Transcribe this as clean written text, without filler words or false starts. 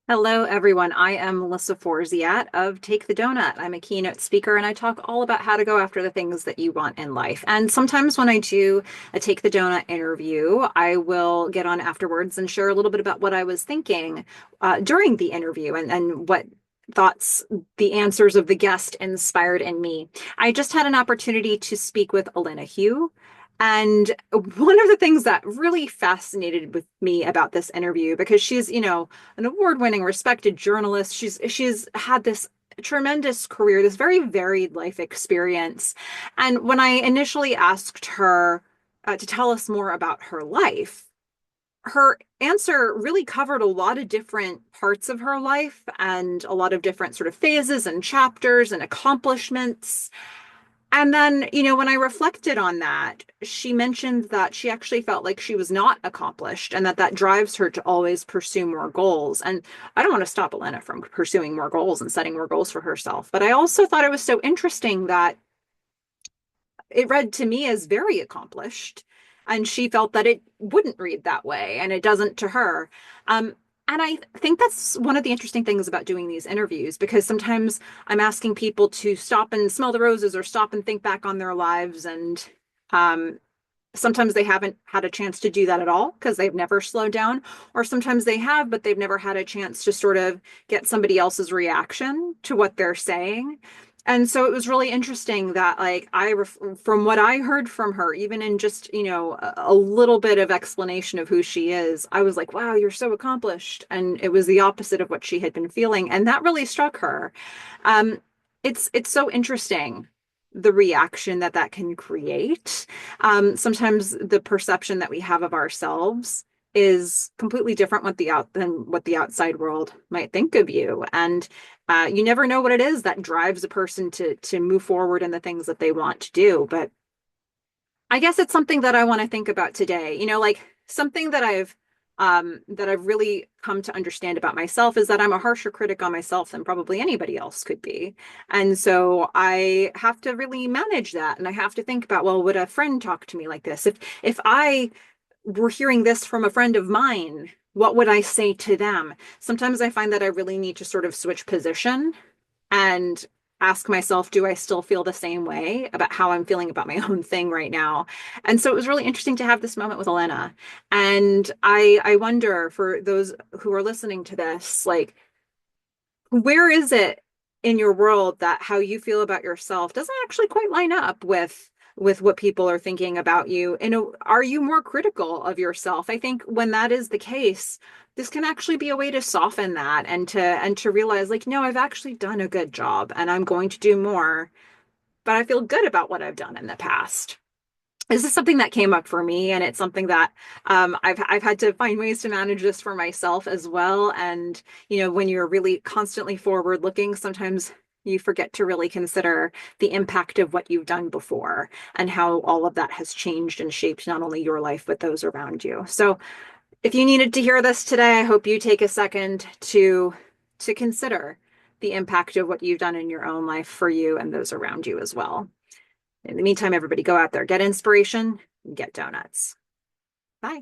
Hello, everyone. I am Melissa Forziat of Take the Doughnut. I'm a keynote speaker and I talk all about how to go after the things that you want in life. And sometimes when I do a Take the Doughnut interview, I will get on afterwards and share a little bit about what I was thinking during the interview and what thoughts the answers of the guest inspired in me. I just had an opportunity to speak with Olena Heu. And one of the things that really fascinated with me about this interview, because she's, an award-winning, respected journalist. She's had this tremendous career, this very varied life experience. And when I initially asked her to tell us more about her life, her answer really covered a lot of different parts of her life and a lot of different sort of phases and chapters and accomplishments. And then, when I reflected on that, she mentioned that she actually felt like she was not accomplished and that drives her to always pursue more goals. And I don't want to stop Elena from pursuing more goals and setting more goals for herself. But I also thought it was so interesting that it read to me as very accomplished. And she felt that it wouldn't read that way, and it doesn't to her. Um, and I think that's one of the interesting things about doing these interviews, because sometimes I'm asking people to stop and smell the roses or stop and think back on their lives. And um, sometimes they haven't had a chance to do that at all because they've never slowed down, or sometimes they have, but they've never had a chance to sort of get somebody else's reaction to what they're saying. And so it was really interesting that, like, from what I heard from her, even in just, a little bit of explanation of who she is, I was like, wow, you're so accomplished. And it was the opposite of what she had been feeling. And that really struck her. Um, it's so interesting, the reaction that can create. Sometimes the perception that we have of ourselves is completely different than what the outside world might think of you. And you never know what it is that drives a person to move forward in the things that they want to do. But I guess it's something that I want to think about today. Like, something that I've really come to understand about myself is that I'm a harsher critic on myself than probably anybody else could be. And so I have to really manage that. And I have to think about, well, would a friend talk to me like this? If I were hearing this from a friend of mine, what would I say to them? Sometimes I find that I really need to sort of switch position and ask myself, do I still feel the same way about how I'm feeling about my own thing right now? And so it was really interesting to have this moment with Elena. And I wonder, for those who are listening to this, like, where is it in your world that how you feel about yourself doesn't actually quite line up with what people are thinking about you? And are you more critical of yourself? I think when that is the case, this can actually be a way to soften that and to realize, like, no, I've actually done a good job and I'm going to do more, but I feel good about what I've done in the past. This is something that came up for me, and it's something that I've had to find ways to manage this for myself as well. And when you're really constantly forward looking, sometimes you forget to really consider the impact of what you've done before and how all of that has changed and shaped not only your life but those around you. So, if you needed to hear this today, I hope you take a second to consider the impact of what you've done in your own life for you and those around you as well. In the meantime, everybody go out there, get inspiration, and get donuts. Bye.